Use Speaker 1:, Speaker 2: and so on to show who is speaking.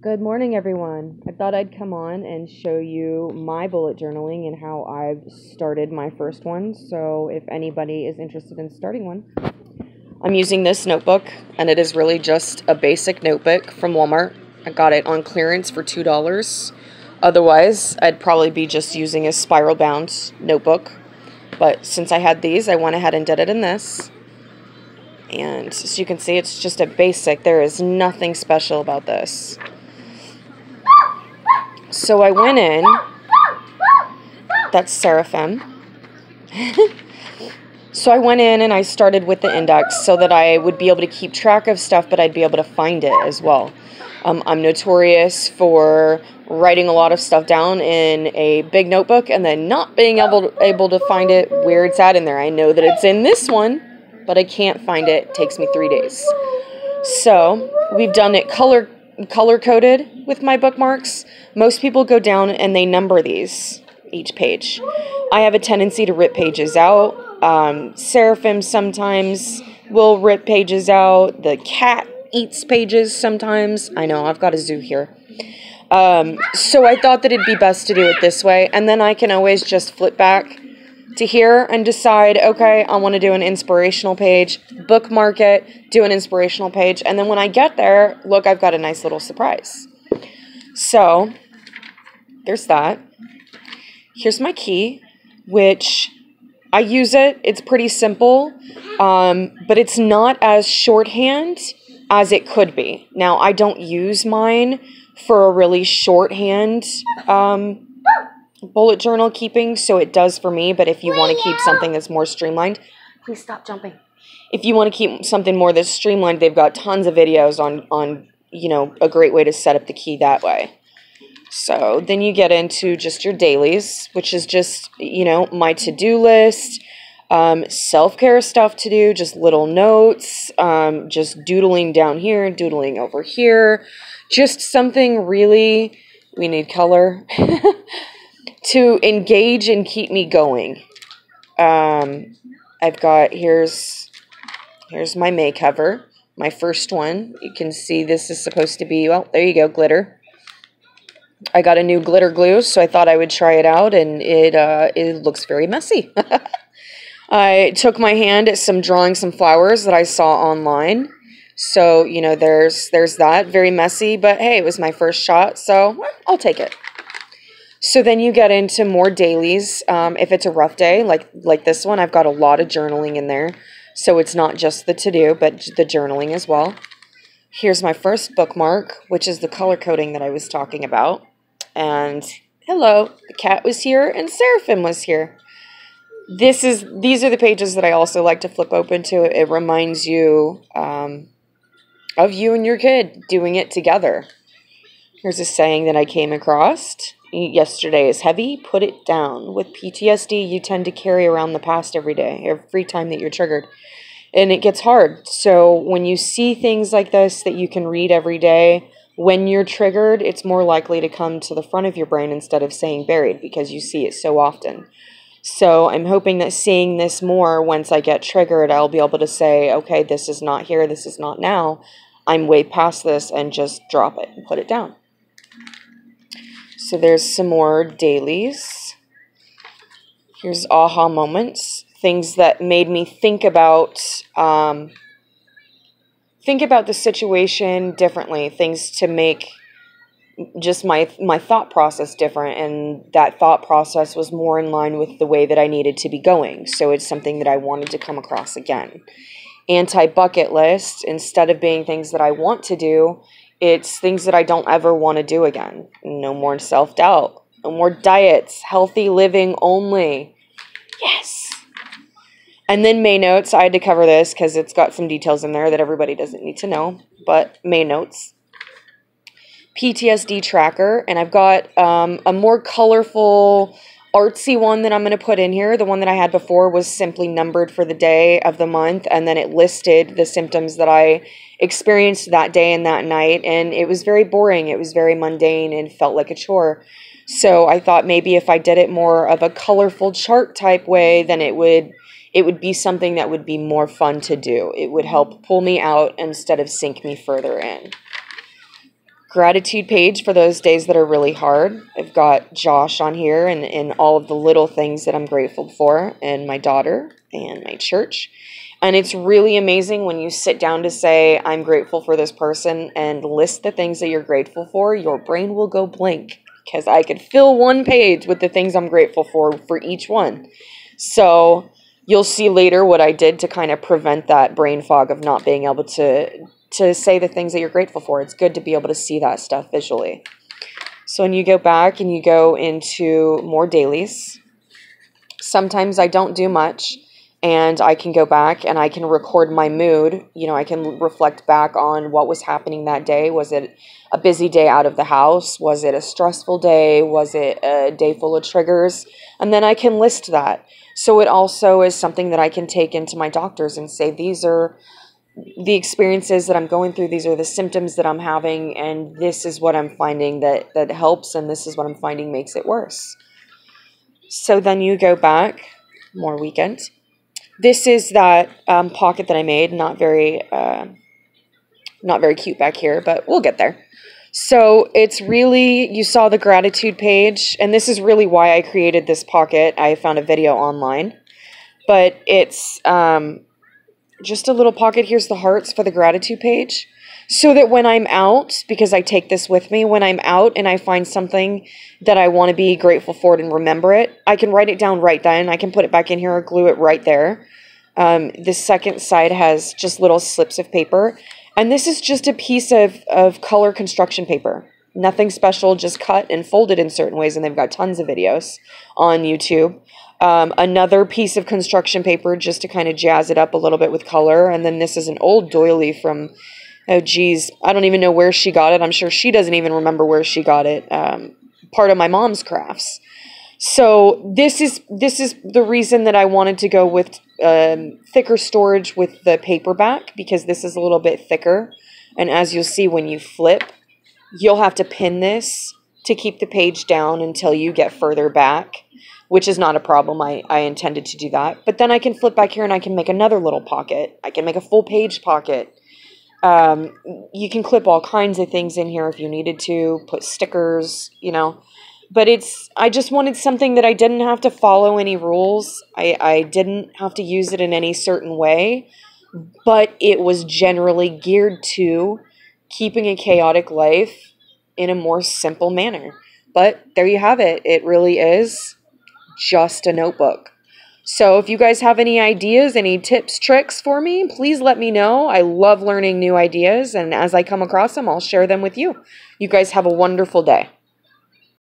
Speaker 1: Good morning, everyone. I thought I'd come on and show you my bullet journaling and how I've started my first one. So, if anybody is interested in starting one, I'm using this notebook, and it is really just a basic notebook from Walmart. I got it on clearance for $2. Otherwise, I'd probably be just using a spiral bound notebook. But since I had these, I went ahead and did it in this. And as you can see, it's just a basic. There is nothing special about this. So I went in, that's Seraphim. So I went in and I started with the index so that I would be able to keep track of stuff, but I'd be able to find it as well. I'm notorious for writing a lot of stuff down in a big notebook and then not being able to find it where it's at in there. I know that it's in this one, but I can't find it. It takes me 3 days. So we've done it color-coded with my bookmarks. Most people go down and they number these, each page. I have a tendency to rip pages out. Seraphim sometimes will rip pages out. The cat eats pages sometimes. I know, I've got a zoo here. So I thought that it'd be best to do it this way, and then I can always just flip back to here and decide, okay, I want to do an inspirational page, bookmark it, do an inspirational page, and then when I get there, look, I've got a nice little surprise. So, there's that. Here's my key, which I use it. It's pretty simple, but it's not as shorthand as it could be. Now, I don't use mine for a really shorthand bullet journal keeping, so it does for me, but if you want to keep something that's more streamlined, please stop jumping. If you want to keep something more that's streamlined, they've got tons of videos on a great way to set up the key that way. So then you get into just your dailies, which is just, my to-do list, self-care stuff to do, just little notes, just doodling down here, doodling over here, just something really, we need color, to engage and keep me going. I've got, here's my May cover, my first one. You can see this is supposed to be, well, there you go, glitter. I got a new glitter glue, so I thought I would try it out, and it looks very messy. I took my hand at drawing some flowers that I saw online. So, there's that. Very messy, but hey, it was my first shot, so I'll take it. So then you get into more dailies. If it's a rough day, like this one, I've got a lot of journaling in there. So it's not just the to-do, but the journaling as well. Here's my first bookmark, which is the color coding that I was talking about. And hello, the cat was here and Seraphim was here. These are the pages that I also like to flip open to. It reminds you of you and your kid doing it together. Here's a saying that I came across. Yesterday is heavy, put it down. With PTSD, you tend to carry around the past every day, every time that you're triggered. And it gets hard. So when you see things like this that you can read every day, when you're triggered, it's more likely to come to the front of your brain instead of saying buried, because you see it so often. So I'm hoping that seeing this more, once I get triggered, I'll be able to say, okay, this is not here, this is not now. I'm way past this, and just drop it and put it down. So there's some more dailies. Here's aha moments. Things that made me think about the situation differently. Things to make just my thought process different, and that thought process was more in line with the way that I needed to be going. So it's something that I wanted to come across again. Anti-bucket list, instead of being things that I want to do, it's things that I don't ever want to do again. No more self-doubt. No more diets. Healthy living only. Yes! And then May notes. I had to cover this because it's got some details in there that everybody doesn't need to know. But May notes. PTSD tracker. And I've got a more colorful, artsy one that I'm going to put in here. The one that I had before was simply numbered for the day of the month. And then it listed the symptoms that I experienced that day and that night. And it was very boring. It was very mundane and felt like a chore. So I thought maybe if I did it more of a colorful chart type way, then it would be something that would be more fun to do. It would help pull me out instead of sink me further in. gratitude page for those days that are really hard. I've got Josh on here and all of the little things that I'm grateful for, and my daughter and my church. And it's really amazing when you sit down to say, I'm grateful for this person, and list the things that you're grateful for, your brain will go blank, because I could fill one page with the things I'm grateful for each one. So you'll see later what I did to kind of prevent that brain fog of not being able to say the things that you're grateful for. It's good to be able to see that stuff visually. So when you go back and you go into more dailies, sometimes I don't do much, and I can go back and I can record my mood. You know, I can reflect back on what was happening that day. Was it a busy day out of the house? Was it a stressful day? Was it a day full of triggers? And then I can list that. So it also is something that I can take into my doctors and say, these are the experiences that I'm going through. These are the symptoms that I'm having. And this is what I'm finding that helps. And this is what I'm finding makes it worse. So then you go back, more weekend. This is that pocket that I made. Not very cute back here, but we'll get there. So it's really, you saw the gratitude page, and this is really why I created this pocket. I found a video online, but it's just a little pocket. Here's the hearts for the gratitude page. So that when I'm out, because I take this with me, when I'm out and I find something that I want to be grateful for and remember it, I can write it down right then. I can put it back in here or glue it right there. The second side has just little slips of paper. And this is just a piece of color construction paper. Nothing special, just cut and folded in certain ways. And they've got tons of videos on YouTube. Another piece of construction paper just to kind of jazz it up a little bit with color. And then this is an old doily from... oh, geez, I don't even know where she got it. I'm sure she doesn't even remember where she got it. Part of my mom's crafts. So this is the reason that I wanted to go with thicker storage with the paperback, because this is a little bit thicker. And as you'll see when you flip, you'll have to pin this to keep the page down until you get further back, which is not a problem. I intended to do that. But then I can flip back here and I can make another little pocket. I can make a full page pocket. You can clip all kinds of things in here if you needed to, put stickers, you know, but I just wanted something that I didn't have to follow any rules. I didn't have to use it in any certain way, but it was generally geared to keeping a chaotic life in a more simple manner. But there you have it. It really is just a notebook. So if you guys have any ideas, any tips, tricks for me, please let me know. I love learning new ideas, and as I come across them, I'll share them with you. You guys have a wonderful day.